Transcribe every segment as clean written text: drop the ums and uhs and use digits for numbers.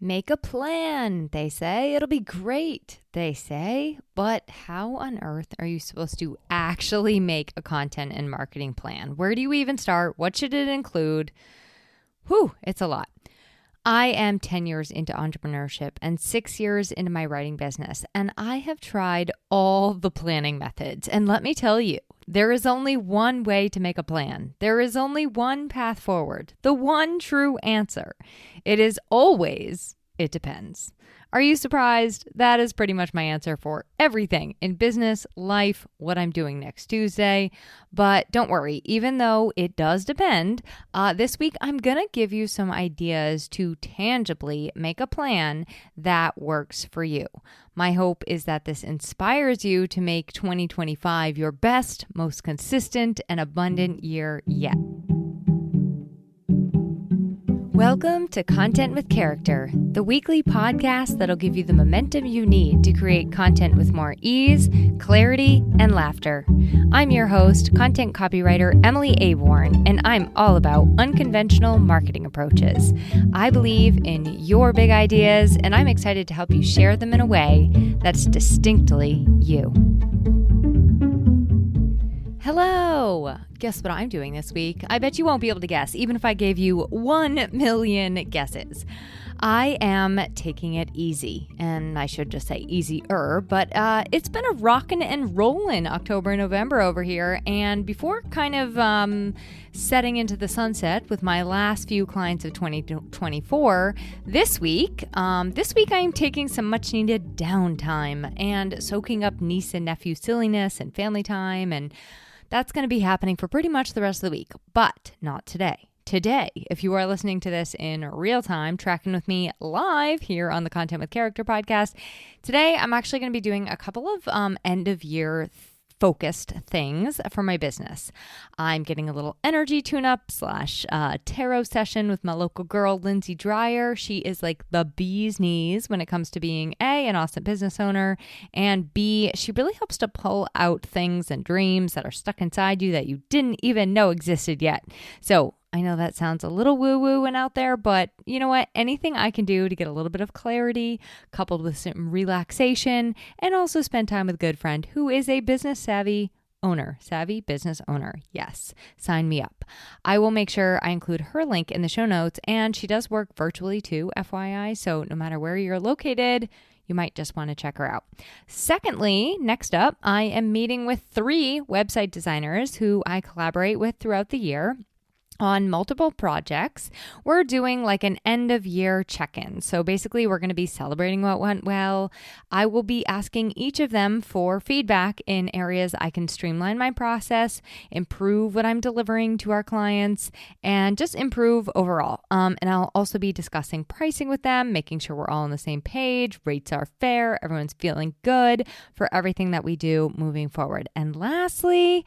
Make a plan, they say. It'll be great, they say. But how on earth are you supposed to actually make a content and marketing plan? Where do you even start? What should it include? Whew, it's a lot. I am 10 years into entrepreneurship and 6 years into my writing business, and I have tried all the planning methods. And let me tell you, there is only one way to make a plan. There is only one path forward, the one true answer. It is always, it depends. Are you surprised? That is pretty much my answer for everything in business, life, what I'm doing next Tuesday. But don't worry, even though it does depend, this week I'm going to give you some ideas to tangibly make a plan that works for you. My hope is that this inspires you to make 2025 your best, most consistent, and abundant year yet. Welcome to Content with Character, the weekly podcast that'll give you the momentum you need to create content with more ease, clarity, and laughter. I'm your host, content copywriter Emily Aborn, and I'm all about unconventional marketing approaches. I believe in your big ideas, and I'm excited to help you share them in a way that's distinctly you. Hello! Guess what I'm doing this week? I bet you won't be able to guess, even if I gave you 1 million guesses. I am taking it easy, and I should just say easier, but it's been a rockin' and rollin' October and November over here, and before kind of setting into the sunset with my last few clients of 2024, this week I am taking some much-needed downtime and soaking up niece and nephew silliness and family time, and that's going to be happening for pretty much the rest of the week, but not today. Today, if you are listening to this in real time, tracking with me live here on the Content with Character podcast, today I'm actually going to be doing a couple of end of year focused things for my business. I'm getting a little energy tune-up / tarot session with my local girl, Lindsay Dreyer. She is like the bee's knees when it comes to being A, an awesome business owner, and B, she really helps to pull out things and dreams that are stuck inside you that you didn't even know existed yet. So I know that sounds a little woo-woo and out there, but you know what? Anything I can do to get a little bit of clarity coupled with some relaxation and also spend time with a good friend who is a savvy business owner. Yes, sign me up. I will make sure I include her link in the show notes, and she does work virtually too, FYI, so no matter where you're located, you might just want to check her out. Secondly, next up, I am meeting with 3 website designers who I collaborate with throughout the year on multiple projects. We're doing like an end of year check-in. So basically we're going to be celebrating what went well. I will be asking each of them for feedback in areas I can streamline my process, improve what I'm delivering to our clients, and just improve overall. And I'll also be discussing pricing with them, making sure we're all on the same page, rates are fair, everyone's feeling good for everything that we do moving forward. And lastly,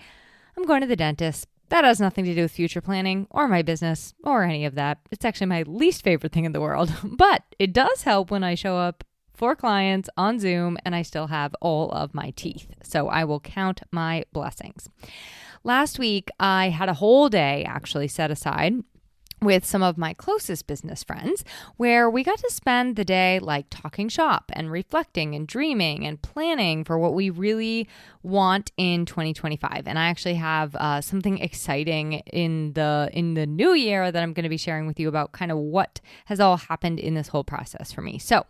I'm going to the dentist. That has nothing to do with future planning or my business or any of that. It's actually my least favorite thing in the world, but it does help when I show up for clients on Zoom and I still have all of my teeth. So I will count my blessings. Last week, I had a whole day actually set aside with some of my closest business friends, where we got to spend the day like talking shop and reflecting and dreaming and planning for what we really want in 2025. And I actually have something exciting in the new year that I'm going to be sharing with you about kind of what has all happened in this whole process for me. So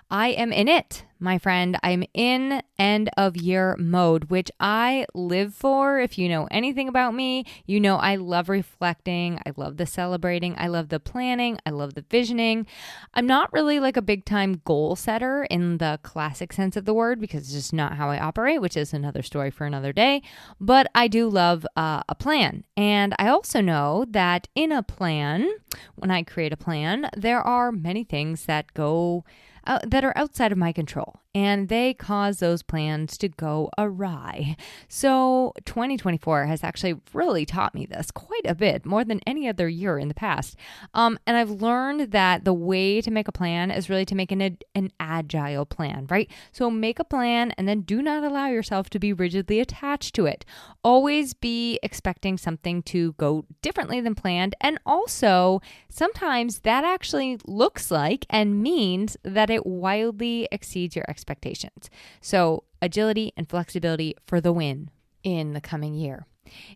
I am in it, my friend. I'm in end of year mode, which I live for. If you know anything about me, you know I love reflecting. I love the celebrating. I love the planning. I love the visioning. I'm not really like a big time goal setter in the classic sense of the word because it's just not how I operate, which is another story for another day. But I do love a plan. And I also know that in a plan, when I create a plan, there are many things that are outside of my control. and they cause those plans to go awry. So 2024 has actually really taught me this quite a bit, more than any other year in the past. And I've learned that the way to make a plan is really to make an agile plan, right? So make a plan and then do not allow yourself to be rigidly attached to it. Always be expecting something to go differently than planned. And also, sometimes that actually looks like and means that it wildly exceeds your expectations. So agility and flexibility for the win in the coming year.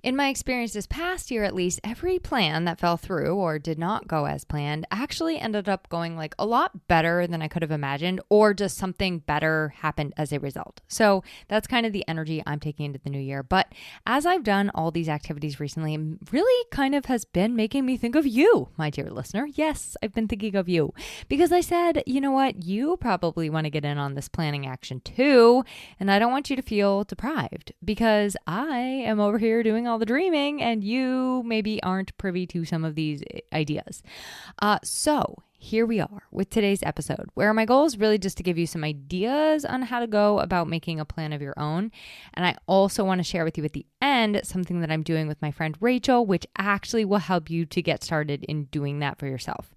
In my experience this past year, at least, every plan that fell through or did not go as planned actually ended up going like a lot better than I could have imagined, or just something better happened as a result. So that's kind of the energy I'm taking into the new year. But as I've done all these activities recently, it really kind of has been making me think of you, my dear listener. Yes, I've been thinking of you because I said, you know what, you probably want to get in on this planning action too. And I don't want you to feel deprived because I am over here doing all the dreaming and you maybe aren't privy to some of these ideas. So here we are with today's episode, where my goal is really just to give you some ideas on how to go about making a plan of your own. And I also want to share with you at the end something that I'm doing with my friend Rachel, which actually will help you to get started in doing that for yourself.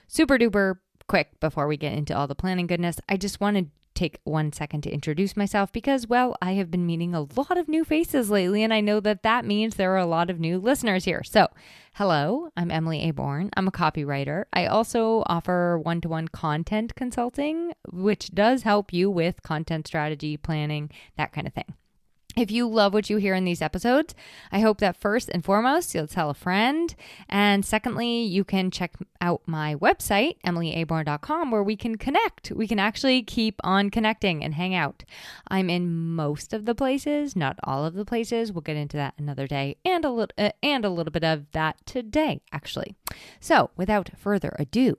Super duper quick before we get into all the planning goodness, I just want to take 1 second to introduce myself because, well, I have been meeting a lot of new faces lately, and I know that that means there are a lot of new listeners here. So, hello, I'm Emily A. Bourne. I'm a copywriter. I also offer one-to-one content consulting, which does help you with content strategy, planning, that kind of thing. If you love what you hear in these episodes, I hope that first and foremost, you'll tell a friend. And secondly, you can check out my website, emilyaborn.com, where we can connect. We can actually keep on connecting and hang out. I'm in most of the places, not all of the places. We'll get into that another day and a little bit of that today, actually. So without further ado,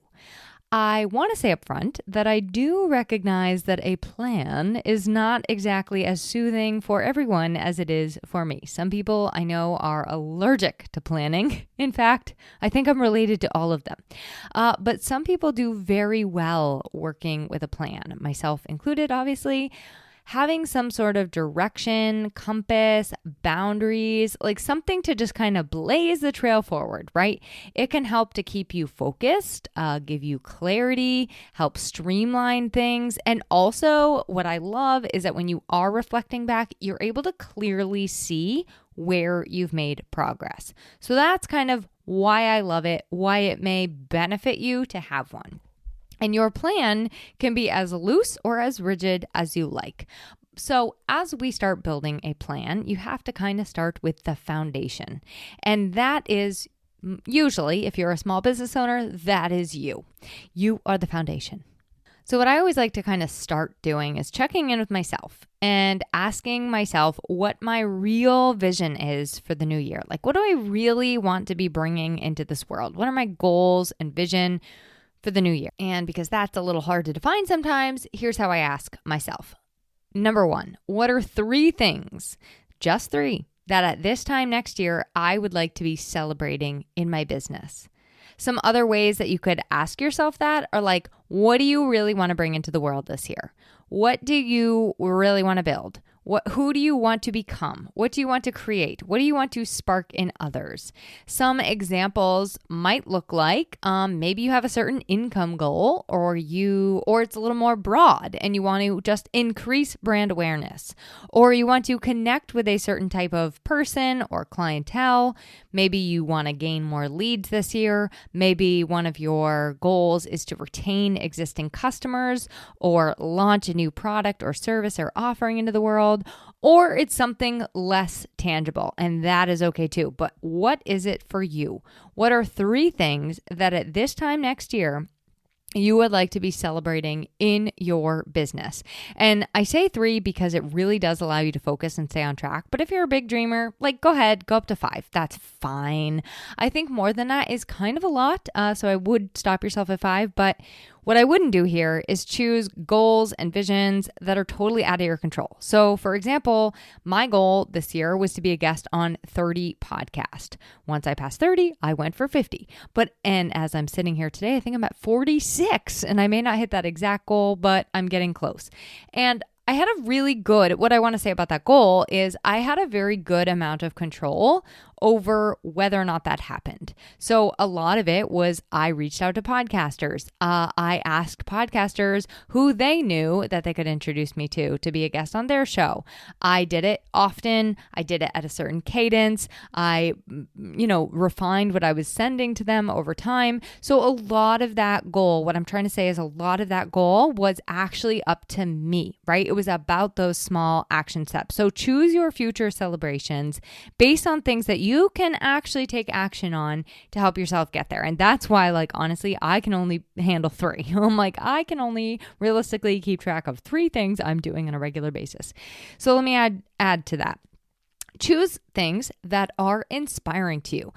I want to say up front that I do recognize that a plan is not exactly as soothing for everyone as it is for me. Some people I know are allergic to planning. In fact, I think I'm related to all of them. But some people do very well working with a plan, myself included, obviously. Having some sort of direction, compass, boundaries, like something to just kind of blaze the trail forward, right? It can help to keep you focused, give you clarity, help streamline things. And also what I love is that when you are reflecting back, you're able to clearly see where you've made progress. So that's kind of why I love it, why it may benefit you to have one. And your plan can be as loose or as rigid as you like. So as we start building a plan, you have to kind of start with the foundation. And that is usually, if you're a small business owner, that is you. You are the foundation. So what I always like to kind of start doing is checking in with myself and asking myself what my real vision is for the new year. Like, what do I really want to be bringing into this world? What are my goals and vision for the new year? And because that's a little hard to define sometimes, here's how I ask myself. Number 1, what are 3 things, just 3, that at this time next year, I would like to be celebrating in my business? Some other ways that you could ask yourself that are like, what do you really want to bring into the world this year? What do you really want to build? Who do you want to become? What do you want to create? What do you want to spark in others? Some examples might look like maybe you have a certain income goal, or it's a little more broad and you want to just increase brand awareness, or you want to connect with a certain type of person or clientele. Maybe you want to gain more leads this year. Maybe one of your goals is to retain existing customers or launch a new product or service or offering into the world. Or it's something less tangible, and that is okay too. But what is it for you? What are 3 things that at this time next year you would like to be celebrating in your business? And I say 3 because it really does allow you to focus and stay on track. But if you're a big dreamer, like, go ahead, go up to 5. That's fine. I think more than that is kind of a lot. So I would stop yourself at 5, but What I wouldn't do here is choose goals and visions that are totally out of your control. So for example, my goal this year was to be a guest on 30 podcasts. Once I passed 30, I went for 50. And as I'm sitting here today, I think I'm at 46, and I may not hit that exact goal, but I'm getting close. And I had a really good, what I want to say about that goal is I had a very good amount of control over whether or not that happened. So a lot of it was I reached out to podcasters. I asked podcasters who they knew that they could introduce me to be a guest on their show. I did it often. I did it at a certain cadence. I, refined what I was sending to them over time. So a lot of that goal, what I'm trying to say is a lot of that goal was actually up to me, right? It was about those small action steps. So choose your future celebrations based on things that you can actually take action on to help yourself get there. And that's why, honestly, I can only handle 3. I'm like, I can only realistically keep track of 3 things I'm doing on a regular basis. So let me add to that. Choose things that are inspiring to you.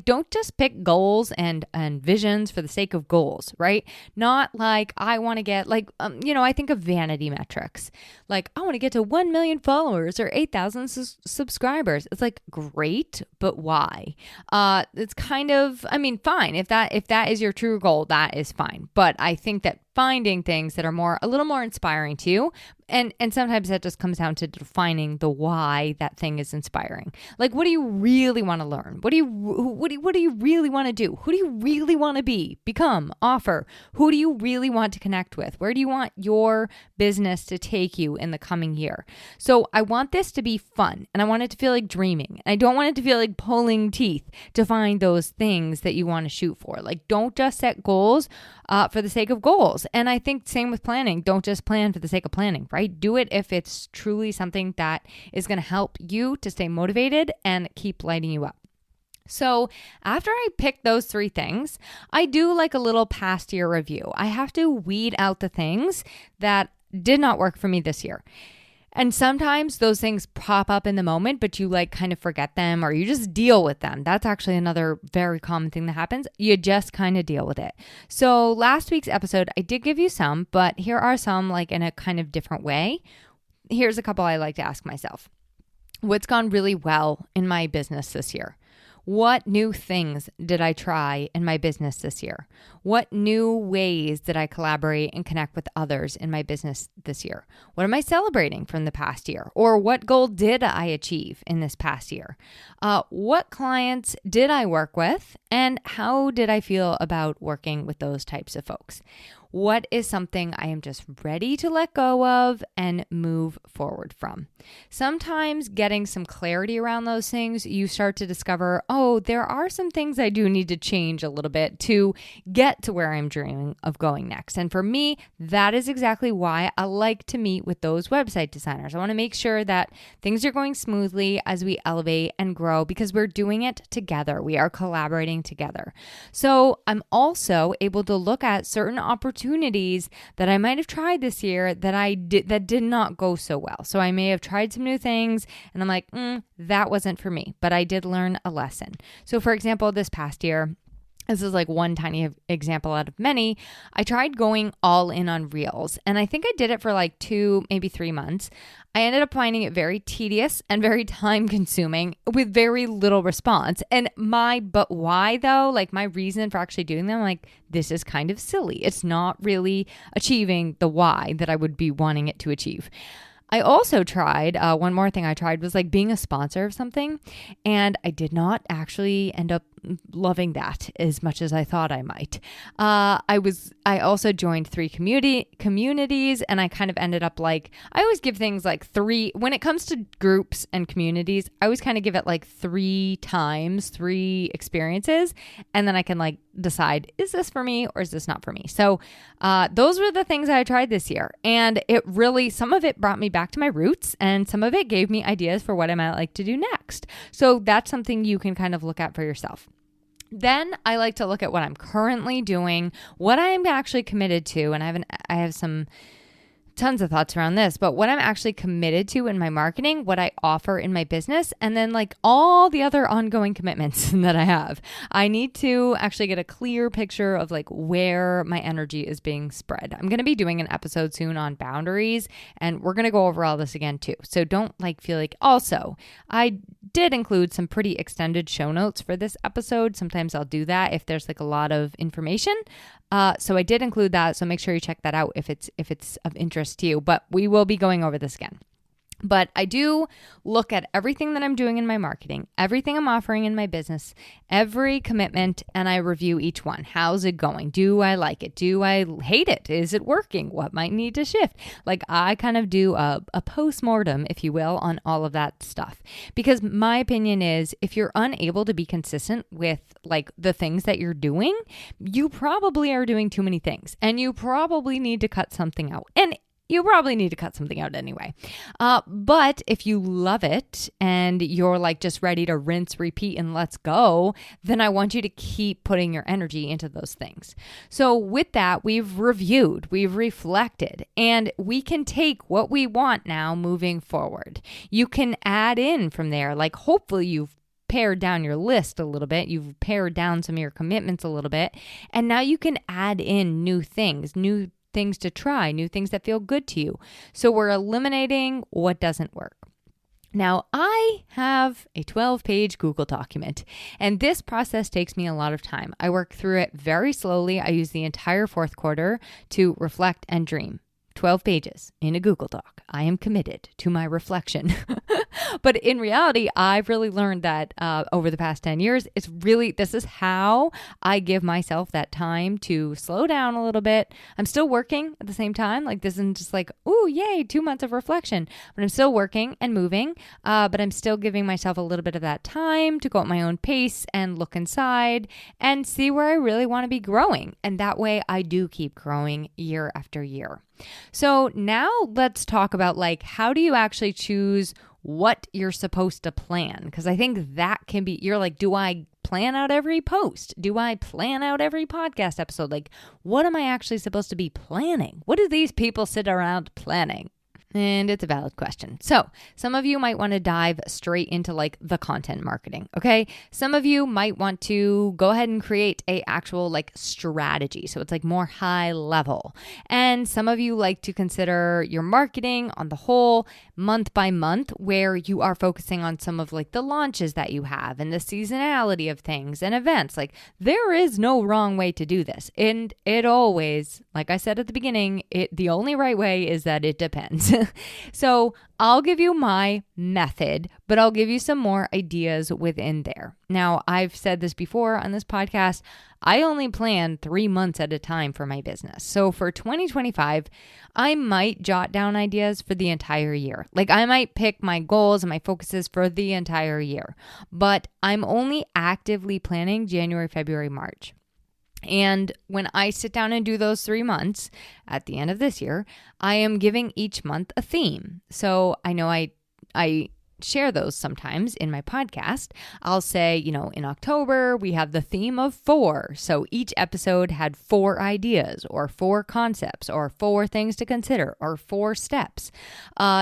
Don't just pick goals and visions for the sake of goals, right? Not like I want to get I think of vanity metrics. I want to get to 1 million followers or 8,000 subscribers. It's great, but why? It's kind of, fine. If that is your true goal, that is fine. But I think that finding things that are a little more inspiring to you, and sometimes that just comes down to defining the why that thing is inspiring. What do you really want to learn? What do you really want to do? Who do you really want to be, become, offer? Who do you really want to connect with? Where do you want your business to take you in the coming year? So I want this to be fun, and I want it to feel like dreaming. I don't want it to feel like pulling teeth to find those things that you want to shoot for. Don't just set goals for the sake of goals. And I think same with planning. Don't just plan for the sake of planning, right? Do it if it's truly something that is going to help you to stay motivated and keep lighting you up. So after I pick those 3 things, I do a little past year review. I have to weed out the things that did not work for me this year. And sometimes those things pop up in the moment, but you kind of forget them or you just deal with them. That's actually another very common thing that happens. You just kind of deal with it. So last week's episode, I did give you some, but here are some in a kind of different way. Here's a couple I like to ask myself. What's gone really well in my business this year? What new things did I try in my business this year? What new ways did I collaborate and connect with others in my business this year? What am I celebrating from the past year? Or what goal did I achieve in this past year? What clients did I work with? And how did I feel about working with those types of folks? What is something I am just ready to let go of and move forward from? Sometimes getting some clarity around those things, you start to discover, there are some things I do need to change a little bit to get to where I'm dreaming of going next. And for me, that is exactly why I like to meet with those website designers. I want to make sure that things are going smoothly as we elevate and grow because we're doing it together. We are collaborating together. So I'm also able to look at certain opportunities that I might have tried this year that did not go so well. So I may have tried some new things and I'm like, that wasn't for me, but I did learn a lesson. So for example, this past year, this is one tiny example out of many. I tried going all in on Reels, and I think I did it for 2, maybe 3 months. I ended up finding it very tedious and very time consuming with very little response. And but why though? My reason for actually doing them, this is kind of silly. It's not really achieving the why that I would be wanting it to achieve. I also tried, one more thing I tried was being a sponsor of something, and I did not actually end up loving that as much as I thought I might. I also joined 3 communities, and I kind of ended up I always give things 3, when it comes to groups and communities, I always kind of give it 3 times, 3 experiences, and then I can decide, is this for me or is this not for me? So those were the things I tried this year, and some of it brought me back to my roots, and some of it gave me ideas for what I might like to do next. So that's something you can kind of look at for yourself. Then I like to look at what I'm currently doing, what I am actually committed to, and I have some tons of thoughts around this, but what I'm actually committed to in my marketing, what I offer in my business, and then like all the other ongoing commitments that I have. I need to actually get a clear picture of like where my energy is being spread. I'm going to be doing an episode soon on boundaries, and we're going to go over all this again too. So don't like feel like, also, I did include some pretty extended show notes for this episode. Sometimes I'll do that if there's like a lot of information. So I did include that. So make sure you check that out if it's of interest to you, but we will be going over this again. But I do look at everything that I'm doing in my marketing, everything I'm offering in my business, every commitment, and I review each one. How's it going? Do I like it? Do I hate it? Is it working? What might need to shift? Like I kind of do a post-mortem, if you will, on all of that stuff. Because my opinion is if you're unable to be consistent with like the things that you're doing, you probably are doing too many things and you probably need to cut something out. And you probably need to cut something out anyway. But if you love it and you're like just ready to rinse, repeat, and let's go, then I want you to keep putting your energy into those things. So with that, we've reviewed, we've reflected, and we can take what we want now moving forward. You can add in from there, like hopefully you've pared down your list a little bit. You've pared down some of your commitments a little bit. And now you can add in new things to try, new things that feel good to you. So we're eliminating what doesn't work. Now, I have a 12-page Google document, and this process takes me a lot of time. I work through it very slowly. I use the entire fourth quarter to reflect and dream. 12 pages in a Google Doc. I am committed to my reflection. But in reality, I've really learned that over the past 10 years, this is how I give myself that time to slow down a little bit. I'm still working at the same time. Like this isn't just like, ooh, yay, 2 months of reflection. But I'm still working and moving. But I'm still giving myself a little bit of that time to go at my own pace and look inside and see where I really want to be growing. And that way I do keep growing year after year. So now let's talk about like, how do you actually choose what you're supposed to plan? Because I think that can be, you're like, do I plan out every post? Do I plan out every podcast episode? Like, what am I actually supposed to be planning? What do these people sit around planning? And it's a valid question. So some of you might want to dive straight into like the content marketing. Okay. Some of you might want to go ahead and create a actual like strategy. So it's like more high level. And some of you like to consider your marketing on the whole month by month, where you are focusing on some of like the launches that you have and the seasonality of things and events. Like there is no wrong way to do this. And it always, like I said at the beginning, the only right way is that it depends. So I'll give you my method, but I'll give you some more ideas within there. Now, I've said this before on this podcast. I only plan 3 months at a time for my business. So for 2025, I might jot down ideas for the entire year. Like I might pick my goals and my focuses for the entire year, but I'm only actively planning January, February, March. And when I sit down and do those 3 months at the end of this year, I am giving each month a theme. So I know I share those sometimes in my podcast. I'll say, in October, we have the theme of 4. So each episode had 4 ideas or 4 concepts or 4 things to consider or 4 steps.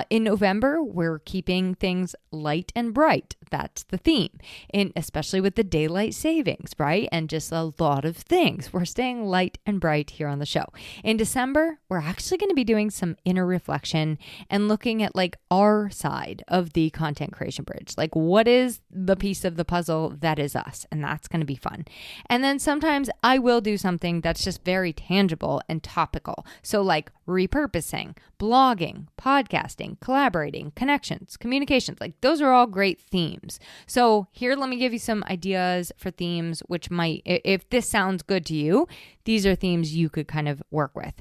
In November, we're keeping things light and bright. That's the theme. And especially with the daylight savings, right? And just a lot of things. We're staying light and bright here on the show. In December, we're actually going to be doing some inner reflection and looking at like our side of the content creation bridge. Like what is the piece of the puzzle that is us? And that's going to be fun. And then sometimes I will do something that's just very tangible and topical. So like repurposing, blogging, podcasting, collaborating, connections, communications, like those are all great themes. So here, let me give you some ideas for themes, which might, if this sounds good to you, these are themes you could kind of work with.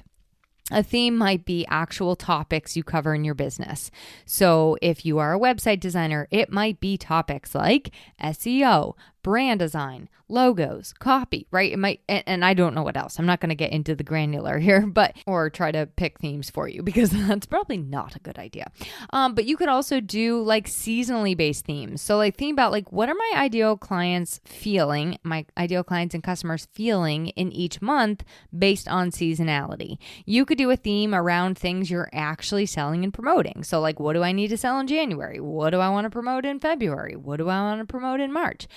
A theme might be actual topics you cover in your business. So if you are a website designer, it might be topics like SEO, brand design, logos, copy, right? It might, and I don't know what else. I'm not going to get into the granular here, or try to pick themes for you because that's probably not a good idea. But you could also do like seasonally based themes. So like think about like, what are my ideal clients feeling, my ideal clients and customers feeling in each month based on seasonality. You could do a theme around things you're actually selling and promoting. So like, what do I need to sell in January? What do I want to promote in February? What do I want to promote in March?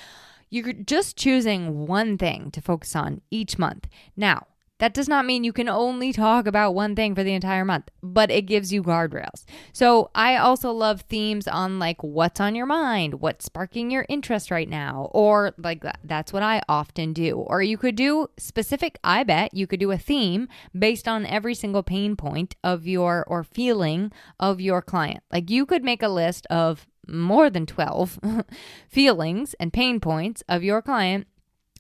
You're just choosing one thing to focus on each month. Now, that does not mean you can only talk about one thing for the entire month, but it gives you guardrails. So I also love themes on like what's on your mind, what's sparking your interest right now, or like that's what I often do. Or you could do specific, I bet you could do a theme based on every single pain point of your or feeling of your client. Like you could make a list of more than 12 feelings and pain points of your client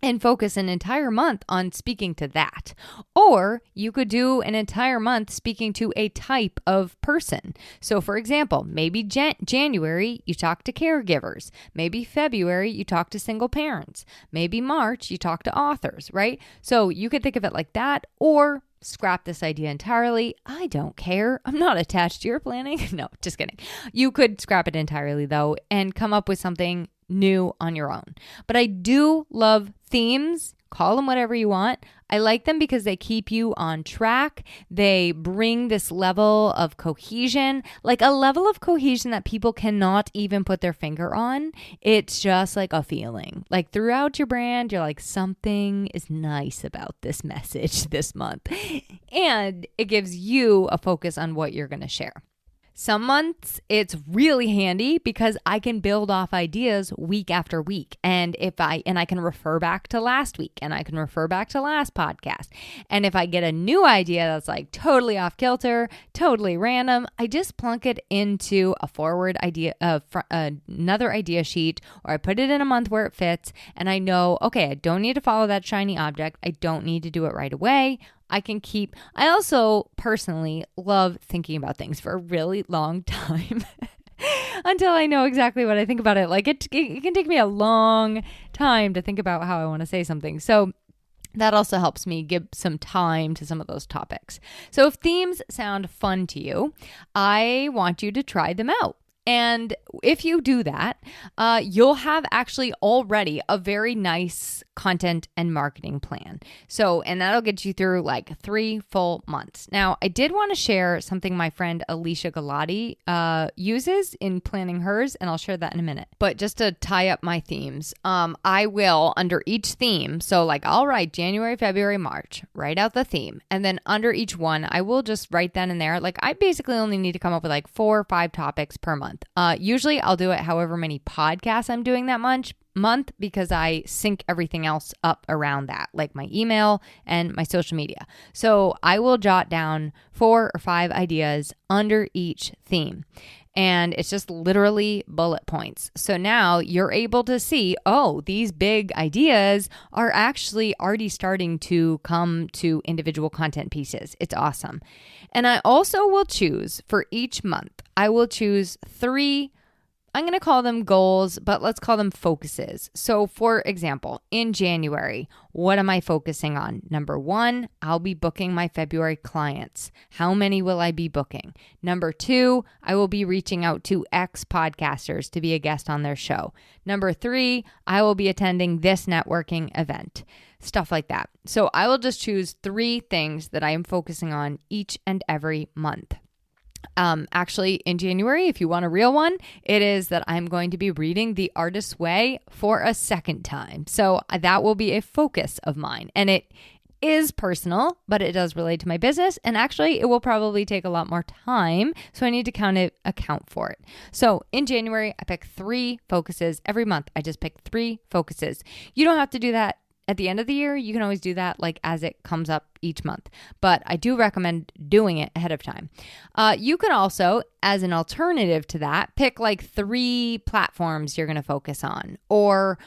and focus an entire month on speaking to that. Or you could do an entire month speaking to a type of person. So for example, maybe January, you talk to caregivers. Maybe February, you talk to single parents. Maybe March, you talk to authors, right? So you could think of it like that, or scrap this idea entirely. I don't care. I'm not attached to your planning. No, just kidding. You could scrap it entirely though and come up with something new on your own. But I do love themes. Call them whatever you want. I like them because they keep you on track. They bring this level of cohesion, like a level of cohesion that people cannot even put their finger on. It's just like a feeling. Like throughout your brand, you're like, something is nice about this message this month. And it gives you a focus on what you're going to share. Some months it's really handy because I can build off ideas week after week. And I can refer back to last week and I can refer back to last podcast. And if I get a new idea that's like totally off kilter, totally random, I just plunk it into a forward idea another idea sheet, or I put it in a month where it fits. And I know, okay, I don't need to follow that shiny object. I don't need to do it right away. I also personally love thinking about things for a really long time until I know exactly what I think about it. Like it can take me a long time to think about how I want to say something. So that also helps me give some time to some of those topics. So if themes sound fun to you, I want you to try them out. And if you do that, you'll have actually already a very nice content and marketing plan. And that'll get you through like 3 full months. Now, I did want to share something my friend Alicia Galati uses in planning hers, and I'll share that in a minute. But just to tie up my themes, I will, under each theme, so like I'll write January, February, March, write out the theme. And then under each one, I will just write that in there. Like I basically only need to come up with like 4 or 5 topics per month. Usually I'll do it however many podcasts I'm doing that month because I sync everything else up around that, like my email and my social media. So I will jot down 4 or 5 ideas under each theme. And it's just literally bullet points. So now you're able to see, oh, these big ideas are actually already starting to come to individual content pieces. It's awesome. And I also will choose for each month, I will choose 3, I'm going to call them goals, but let's call them focuses. So for example, in January, what am I focusing on? Number 1, I'll be booking my February clients. How many will I be booking? Number 2, I will be reaching out to X podcasters to be a guest on their show. Number 3, I will be attending this networking event. Stuff like that. So I will just choose 3 things that I am focusing on each and every month. Actually, in January, if you want a real one, it is that I'm going to be reading The Artist's Way for a second time. So that will be a focus of mine. And it is personal, but it does relate to my business. And actually, it will probably take a lot more time. So I need to account for it. So in January, I pick 3 focuses. Every month, I just pick 3 focuses. You don't have to do that at the end of the year. You can always do that like as it comes up each month, but I do recommend doing it ahead of time. You can also, as an alternative to that, pick like 3 platforms you're going to focus on. Or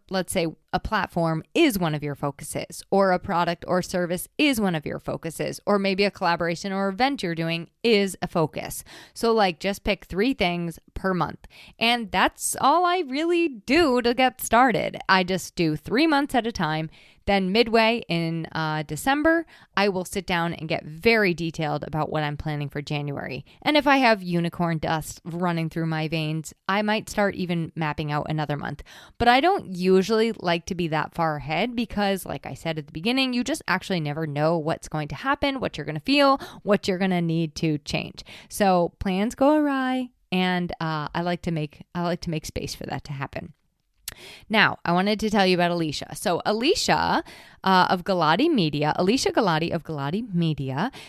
let's say a platform is one of your focuses, or a product or service is one of your focuses, or maybe a collaboration or event you're doing is a focus. So like just pick 3 things per month. And that's all I really do to get started. I just do 3 months at a time. Then midway in December, I will sit down and get very detailed about what I'm planning for January. And if I have unicorn dust running through my veins, I might start even mapping out another month. But I don't usually like to be that far ahead because, like I said at the beginning, you just actually never know what's going to happen, what you're going to feel, what you're going to need to change. So plans go awry, and I like to make space for that to happen. Now, I wanted to tell you about Alicia. So Alicia of Galati Media,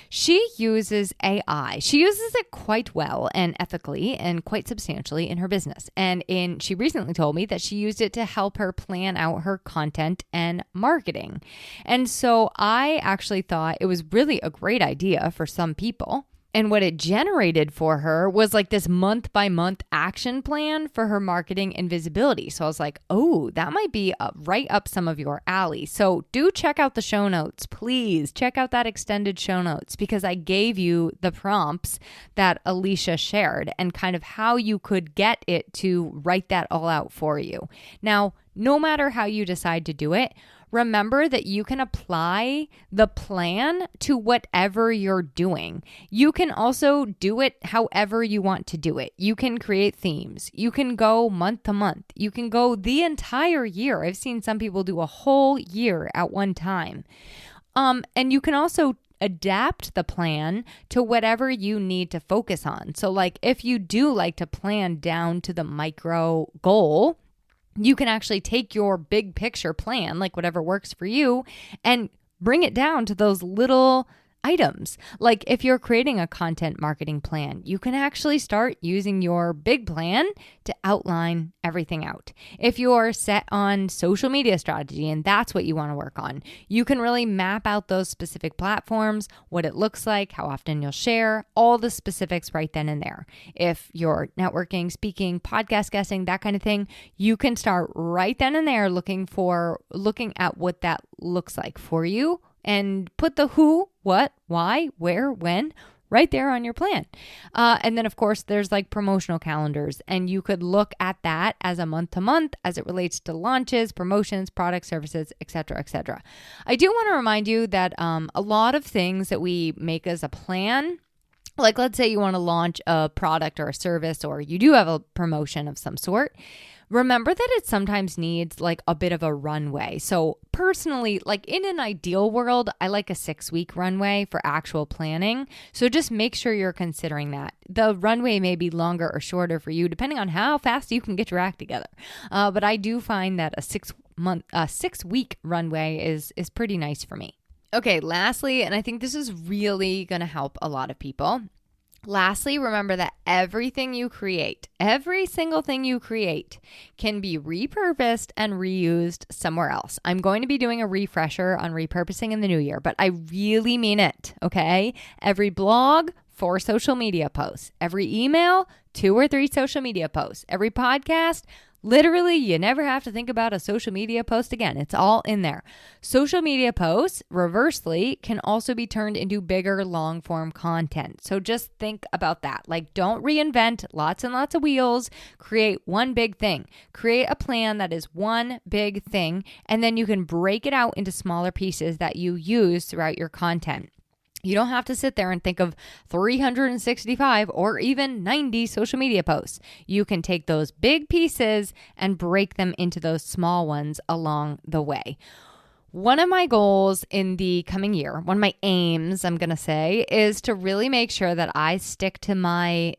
she uses AI. She uses it quite well and ethically and quite substantially in her business. And she recently told me that she used it to help her plan out her content and marketing. And so I actually thought it was really a great idea for some people. And what it generated for her was like this month-by-month action plan for her marketing and visibility. So I was like, oh, that might be right up some of your alley. So do check out the show notes. Please check out that extended show notes because I gave you the prompts that Alicia shared and kind of how you could get it to write that all out for you. Now, no matter how you decide to do it, remember that you can apply the plan to whatever you're doing. You can also do it however you want to do it. You can create themes. You can go month to month. You can go the entire year. I've seen some people do a whole year at one time. And you can also adapt the plan to whatever you need to focus on. So like if you do like to plan down to the micro goal, you can actually take your big picture plan, like whatever works for you, and bring it down to those little items. Like if you're creating a content marketing plan, you can actually start using your big plan to outline everything out. If you're set on social media strategy and that's what you want to work on, you can really map out those specific platforms, what it looks like, how often you'll share, all the specifics right then and there. If you're networking, speaking, podcast guesting, that kind of thing, you can start right then and there looking at what that looks like for you and put the who, what, why, where, when right there on your plan. And then, of course, there's like promotional calendars, and you could look at that as a month to month as it relates to launches, promotions, products, services, etc., etc. I do want to remind you that a lot of things that we make as a plan, like let's say you want to launch a product or a service, or you do have a promotion of some sort, remember that it sometimes needs like a bit of a runway. So personally, like in an ideal world, I like a 6-week runway for actual planning. So just make sure you're considering that. The runway may be longer or shorter for you, depending on how fast you can get your act together. But I do find that a 6-week runway is pretty nice for me. Okay, lastly, and I think this is really going to help a lot of people. Lastly, remember that everything you create, every single thing you create can be repurposed and reused somewhere else. I'm going to be doing a refresher on repurposing in the new year, but I really mean it, okay? Every blog, 4 social media posts. Every email, 2 or 3 social media posts. Every podcast, literally, you never have to think about a social media post again. It's all in there. Social media posts, reversely, can also be turned into bigger long form content. So just think about that. Like, don't reinvent lots and lots of wheels. Create one big thing. Create a plan that is one big thing, and then you can break it out into smaller pieces that you use throughout your content. You don't have to sit there and think of 365 or even 90 social media posts. You can take those big pieces and break them into those small ones along the way. One of my goals in the coming year, one of my aims, I'm going to say, is to really make sure that I stick to my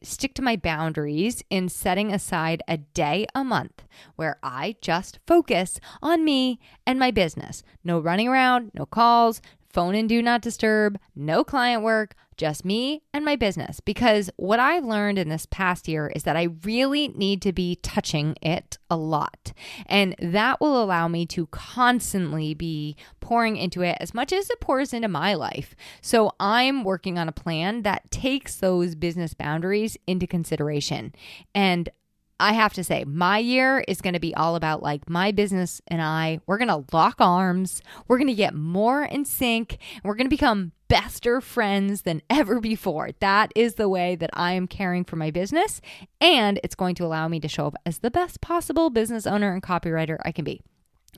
boundaries in setting aside a day a month where I just focus on me and my business. No running around, no calls, phone and do not disturb, no client work, just me and my business. Because what I've learned in this past year is that I really need to be touching it a lot. And that will allow me to constantly be pouring into it as much as it pours into my life. So I'm working on a plan that takes those business boundaries into consideration. And I have to say, my year is going to be all about like my business and we're going to lock arms. We're going to get more in sync. And we're going to become bester friends than ever before. That is the way that I am caring for my business. And it's going to allow me to show up as the best possible business owner and copywriter I can be.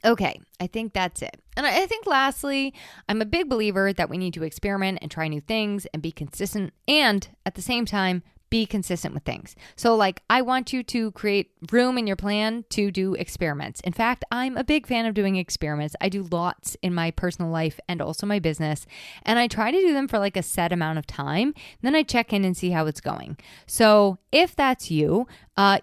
Okay, I think that's it. And I think lastly, I'm a big believer that we need to experiment and try new things and be consistent and at the same time, be consistent with things. So like, I want you to create room in your plan to do experiments. In fact, I'm a big fan of doing experiments. I do lots in my personal life and also my business. And I try to do them for like a set amount of time. Then I check in and see how it's going. So if that's you,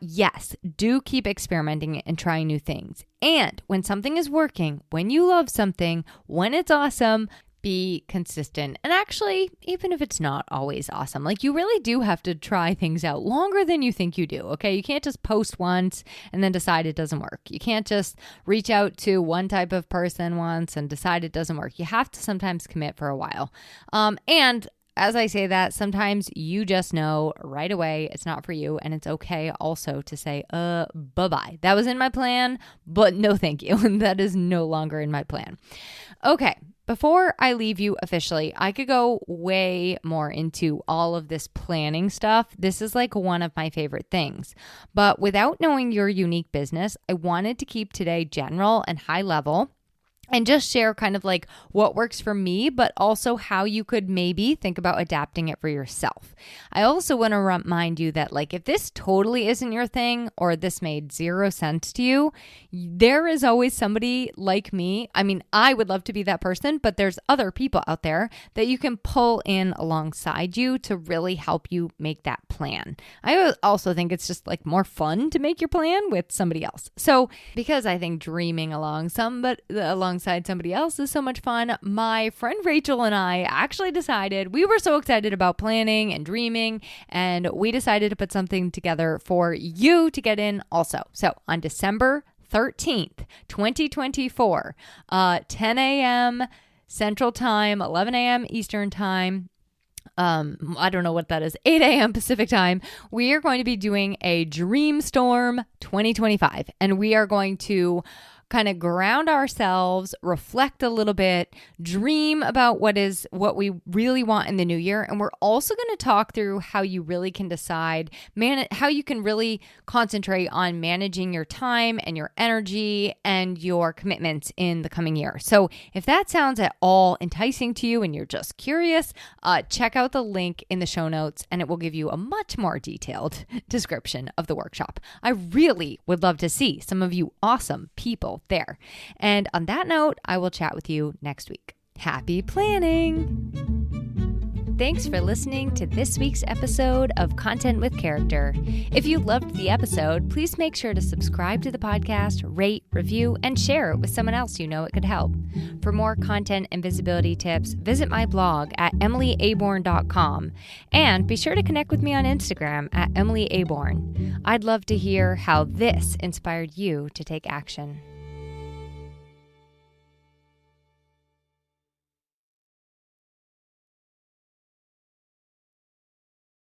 yes, do keep experimenting and trying new things. And when something is working, when you love something, when it's awesome, be consistent. And actually, even if it's not always awesome, like you really do have to try things out longer than you think you do, okay? You can't just post once and then decide it doesn't work. You can't just reach out to one type of person once and decide it doesn't work. You have to sometimes commit for a while. And as I say that, sometimes you just know right away it's not for you, and it's okay also to say, bye-bye. That was in my plan, but no thank you. That is no longer in my plan. Okay. Before I leave you officially, I could go way more into all of this planning stuff. This is like one of my favorite things. But without knowing your unique business, I wanted to keep today general and high level and just share kind of like what works for me, but also how you could maybe think about adapting it for yourself. I also want to remind you that like if this totally isn't your thing or this made zero sense to you, there is always somebody like me. I mean, I would love to be that person, but there's other people out there that you can pull in alongside you to really help you make that plan. I also think it's just like more fun to make your plan with somebody else. So because I think dreaming alongside somebody else is so much fun, my friend Rachel and I actually decided we were so excited about planning and dreaming, and we decided to put something together for you to get in also. So on December 13th, 2024, 10 a.m. Central Time, 11 a.m. Eastern Time, I don't know what that is, 8 a.m. Pacific Time, we are going to be doing a Dreamstorm 2025, and we are going to kind of ground ourselves, reflect a little bit, dream about what we really want in the new year. And we're also going to talk through how you really can decide, how you can really concentrate on managing your time and your energy and your commitments in the coming year. So if that sounds at all enticing to you and you're just curious, check out the link in the show notes and it will give you a much more detailed description of the workshop. I really would love to see some of you awesome people there. And on that note, I will chat with you next week. Happy planning! Thanks for listening to this week's episode of Content with Character. If you loved the episode, please make sure to subscribe to the podcast, rate, review, and share it with someone else you know it could help. For more content and visibility tips, visit my blog at emilyaborn.com and be sure to connect with me on Instagram at emilyaborn. I'd love to hear how this inspired you to take action.